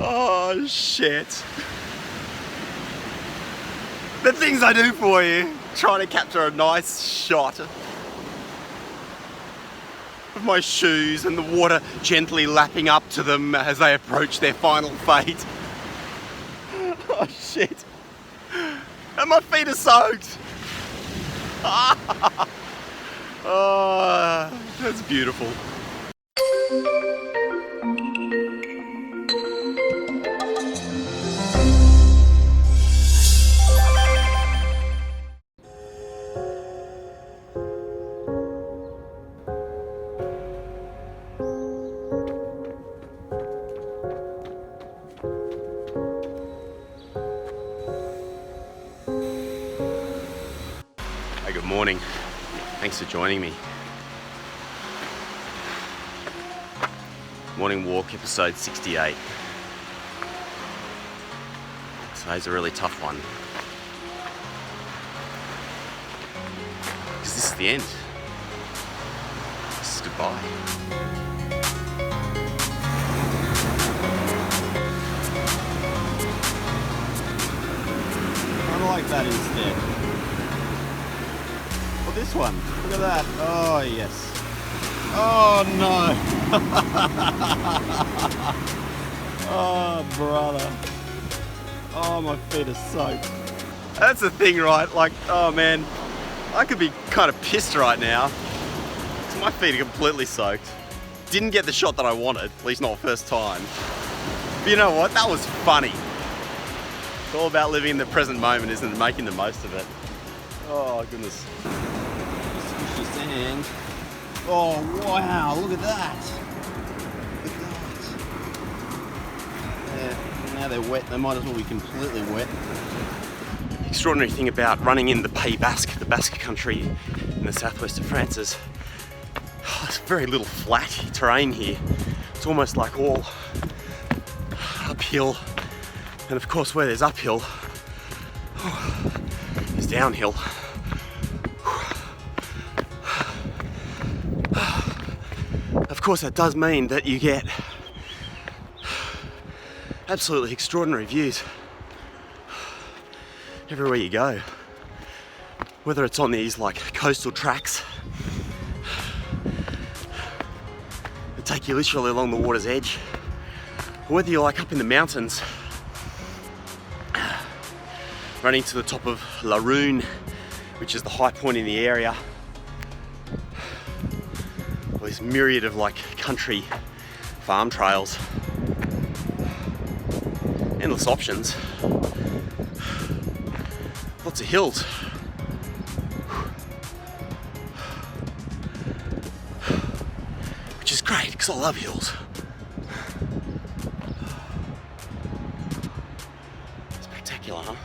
Oh shit. The things I do for you, trying to capture a nice shot of my shoes and the water gently lapping up to them as they approach their final fate. Oh shit. And my feet are soaked. Oh, that's beautiful. Hey, good morning. Thanks for joining me. Morning walk, episode 68. Today's a really tough one. Because this is the end. This is goodbye. I like that instead. Well, this one. Look at that. Oh, yes. Oh, no. Oh, brother. Oh, my feet are soaked. That's the thing, right? Like, oh, man. I could be kind of pissed right now. Because my feet are completely soaked. Didn't get the shot that I wanted. At least not first time. But you know what? That was funny. It's all about living in the present moment, isn't it? Making the most of it. Oh, goodness. Squishy sand. Oh, wow, look at that. Look at that. Yeah, now they're wet. They might as well be completely wet. The extraordinary thing about running in the Pays Basque, the Basque country in the southwest of France, is there's very little flat terrain here. It's almost like all uphill. And of course, where there's uphill, there's downhill. Of course, that does mean that you get absolutely extraordinary views everywhere you go. Whether it's on these like coastal tracks that take you literally along the water's edge, or whether you're like up in the mountains, running to the top of La Rune, which is the high point in the area. This myriad of like country farm trails, endless options, lots of hills. Which is great because I love hills. Spectacular, huh?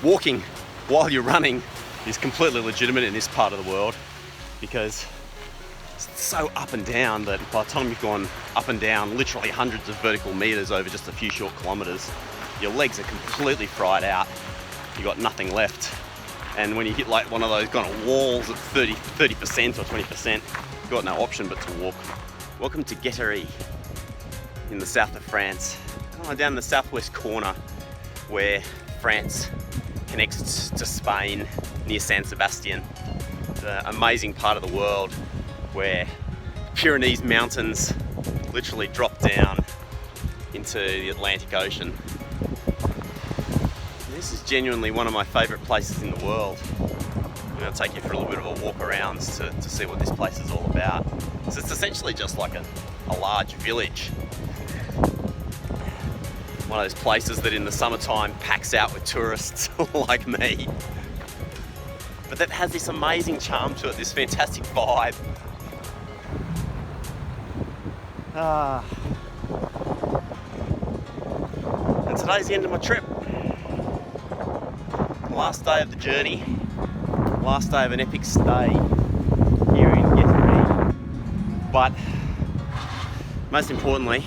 Walking while you're running is completely legitimate in this part of the world because it's so up and down that by the time you've gone up and down literally hundreds of vertical meters over just a few short kilometers, your legs are completely fried out. You've got nothing left. And when you hit like one of those kind of walls at 30% or 20%, you've got no option but to walk. Welcome to Guétary in the south of France. Down in the southwest corner where France connects to Spain near San Sebastian. The amazing part of the world where Pyrenees mountains literally drop down into the Atlantic Ocean. This is genuinely one of my favourite places in the world. I'm going to take you for a little bit of a walk around to see what this place is all about. So it's essentially just like a large village. One of those places that in the summertime packs out with tourists like me. But that has this amazing charm to it, this fantastic vibe. And today's the end of my trip. Last day of the journey. Last day of an epic stay here in Guétary. But most importantly,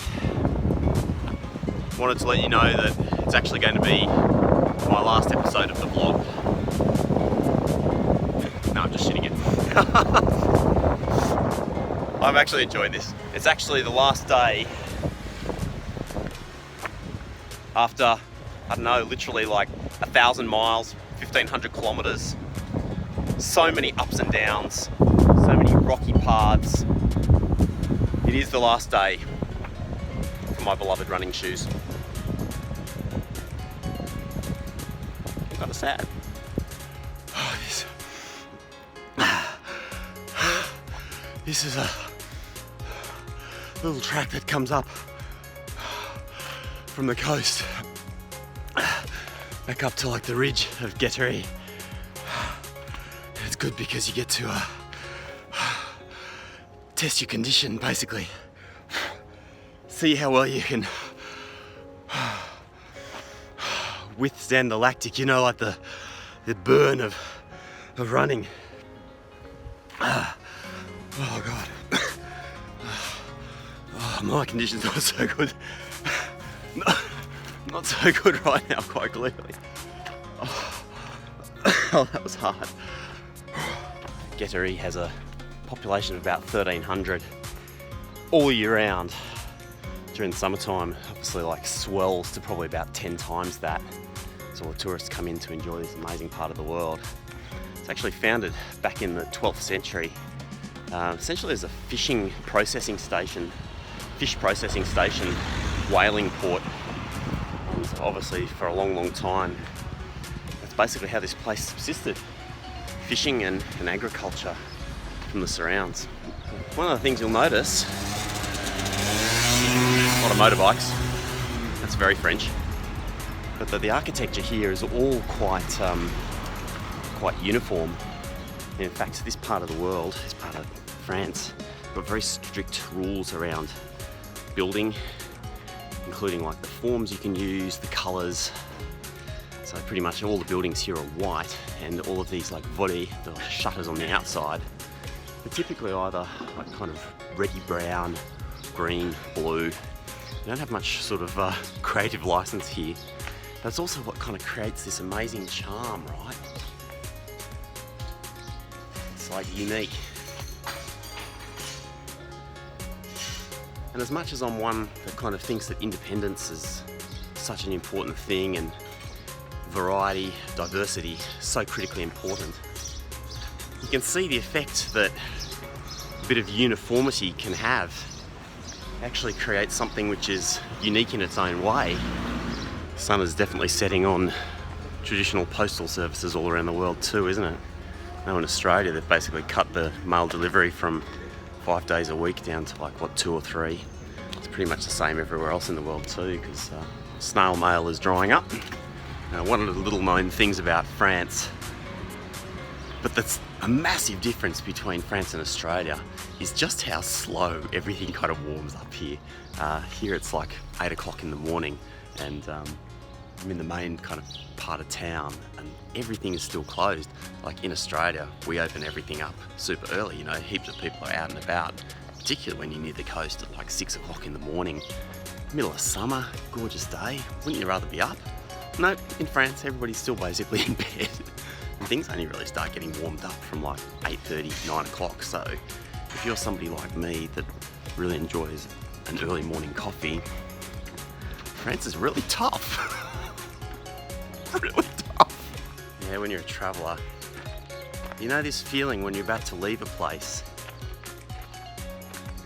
wanted to let you know that it's actually going to be my last episode of the vlog. No, I'm just shitting it. I'm actually enjoying this. It's actually the last day after, I don't know, literally like 1,000 miles, 1,500 kilometers, so many ups and downs, so many rocky paths. It is the last day for my beloved running shoes. Kind of sad. This is a little track that comes up from the coast back up to like the ridge of Guétari. It's good because you get to test your condition, basically. See how well you can withstand the lactic, you know, like the burn of running. Oh God. Oh, my condition's not so good. Not so good right now, quite clearly. Oh, that was hard. Guétari has a population of about 1,300 all year round. During the summertime, obviously like swells to probably about 10 times that. So all the tourists come in to enjoy this amazing part of the world. It's actually founded back in the 12th century. Essentially as a fish processing station, whaling port. And obviously for a long time, that's basically how this place subsisted. Fishing and agriculture from the surrounds. One of the things you'll notice, a lot of motorbikes. That's very French. But the architecture here is all quite uniform. And in fact, this part of the world, this part of France, got very strict rules around building, including like the forms you can use, the colours. So pretty much all the buildings here are white, and all of these like volets, the shutters on the outside, are typically either like kind of reddy brown, green, blue. You don't have much sort of creative license here. That's also what kind of creates this amazing charm, right? It's like unique. And as much as I'm one that kind of thinks that independence is such an important thing and variety, diversity, so critically important, you can see the effect that a bit of uniformity can have. Actually creates something which is unique in its own way. The sun is definitely setting on traditional postal services all around the world too, isn't it? Now in Australia they've basically cut the mail delivery from 5 days a week down to like, what, 2 or 3. It's pretty much the same everywhere else in the world too, because snail mail is drying up. One of the little known things about France, but that's a massive difference between France and Australia, is just how slow everything kind of warms up here. Here it's like 8 o'clock in the morning, and I'm in the main kind of part of town, and everything is still closed. Like in Australia, we open everything up super early, you know, heaps of people are out and about, particularly when you're near the coast at like 6 o'clock in the morning. Middle of summer, gorgeous day, wouldn't you rather be up? No, in France, everybody's still basically in bed. And things only really start getting warmed up from like 8:30, 9 o'clock. So if you're somebody like me that really enjoys an early morning coffee, France is really tough. Really tough. Yeah, when you're a traveller, you know this feeling when you're about to leave a place.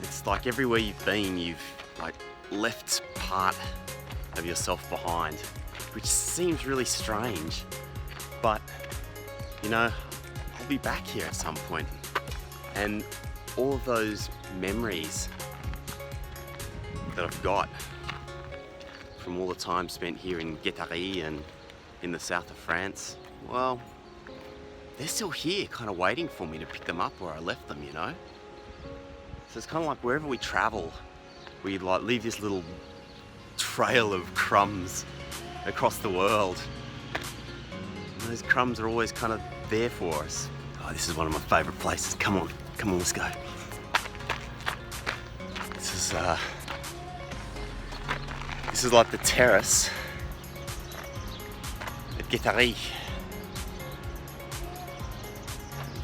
It's like everywhere you've been, you've like left part of yourself behind, which seems really strange, but you know, I'll be back here at some point, and all of those memories that I've got from all the time spent here in Guétari and in the south of France, well, they're still here, kind of waiting for me to pick them up where I left them, you know? So it's kind of like wherever we travel, we like leave this little trail of crumbs across the world. And those crumbs are always kind of there for us. Oh, this is one of my favourite places. Come on, let's go. This is like the terrace at Guétari. You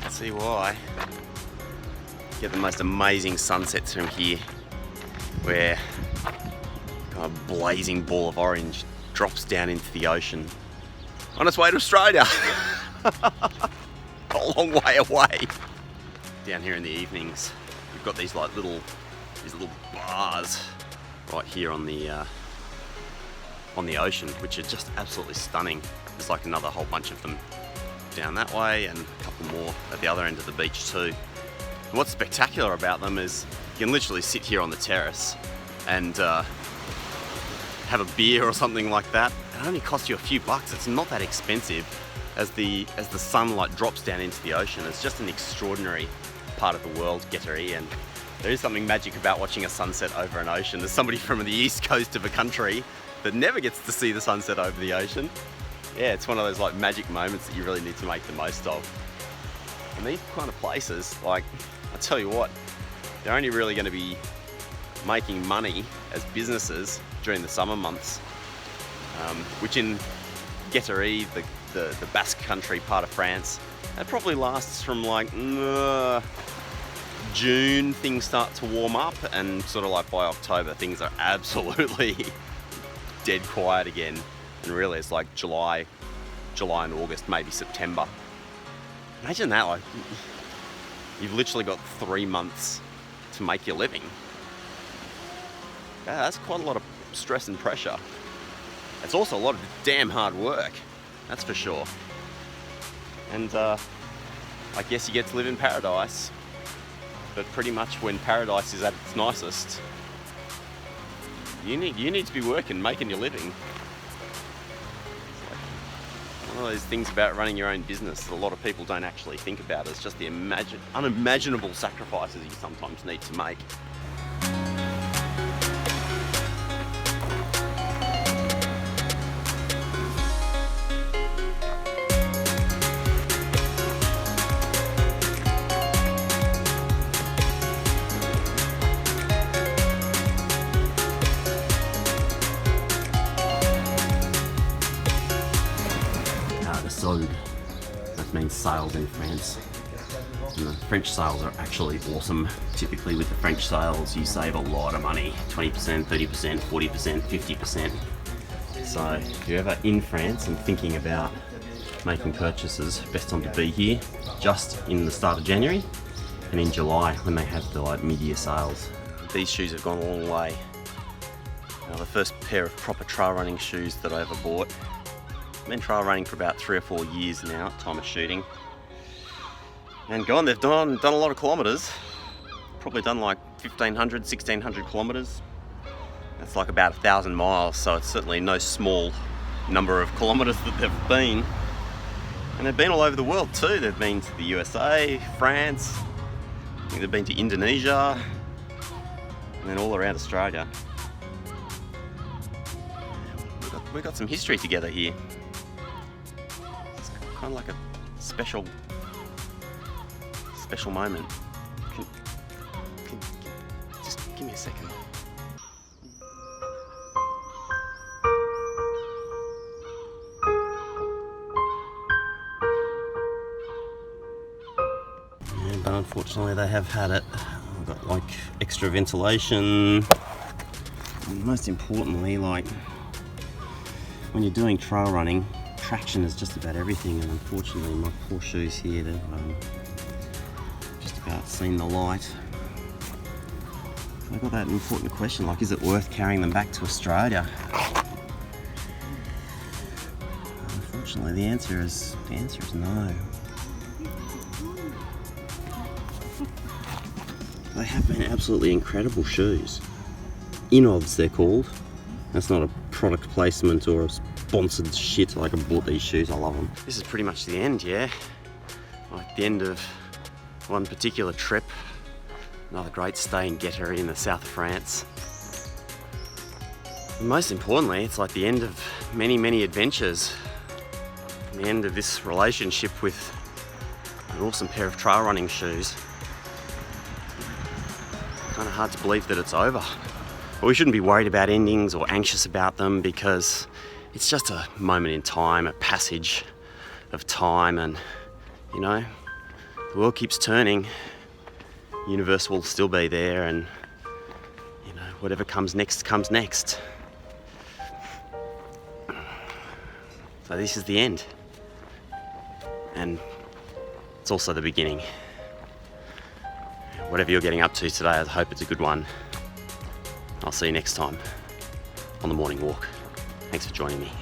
can see why. You get the most amazing sunsets from here, where kind of blazing ball of orange drops down into the ocean on its way to Australia. A long way away. Down here in the evenings, we've got these little bars right here on the ocean, which are just absolutely stunning. There's like another whole bunch of them down that way and a couple more at the other end of the beach too. And what's spectacular about them is you can literally sit here on the terrace and have a beer or something like that. It only costs you a few bucks. It's not that expensive. As the sunlight drops down into the ocean, it's just an extraordinary part of the world, Gettery, and there is something magic about watching a sunset over an ocean. There's somebody from the east coast of a country that never gets to see the sunset over the ocean. Yeah, it's one of those like magic moments that you really need to make the most of. And these kind of places, like, I tell you what, they're only really going to be making money as businesses during the summer months, which in Gettery, the Basque country part of France, that probably lasts from like June, things start to warm up, and sort of like by October things are absolutely dead quiet again, and really it's like July and August, maybe September. Imagine that, like you've literally got 3 months to make your living. Yeah, that's quite a lot of stress and pressure. It's also a lot of damn hard work, that's for sure. And I guess you get to live in paradise, but pretty much when paradise is at its nicest, you need to be working, making your living. It's like one of those things about running your own business that a lot of people don't actually think about. It's just the unimaginable sacrifices you sometimes need to make. Sode. That means sails in France. And the French sails are actually awesome. Typically with the French sails you save a lot of money. 20%, 30%, 40%, 50%. So if you're ever in France and thinking about making purchases, best time to be here just in the start of January and in July when they have the like mid-year sales. These shoes have gone a long way. Now, the first pair of proper trail running shoes that I ever bought. I've been trail running for about 3 or 4 years now at time of shooting. And they've done a lot of kilometres. Probably done like 1,500, 1,600 kilometres. That's like about 1,000 miles, so it's certainly no small number of kilometres that they've been. And they've been all over the world too. They've been to the USA, France, I think they've been to Indonesia, and then all around Australia. We've got some history together here. Kind of like a special moment. Just give me a second. Yeah, but unfortunately they have had it. I've got like extra ventilation. And most importantly, like when you're doing trail running, traction is just about everything, and unfortunately my poor shoes here, they've just about seen the light. So I've got that important question, like, is it worth carrying them back to Australia? Unfortunately the answer is no. They have been absolutely incredible shoes. Inovs they're called. That's not a product placement or a sponsored shit. Like, I bought these shoes, I love them. This is pretty much the end, yeah? Like the end of one particular trip. Another great stay in Gettery in the south of France. And most importantly, it's like the end of many, many adventures. The end of this relationship with an awesome pair of trail running shoes. Kind of hard to believe that it's over. But we shouldn't be worried about endings or anxious about them, because it's just a moment in time, a passage of time, and you know, the world keeps turning. The universe will still be there, and you know, whatever comes next comes next. But this is the end. And it's also the beginning. Whatever you're getting up to today, I hope it's a good one. I'll see you next time on the morning walk. Thanks for joining me.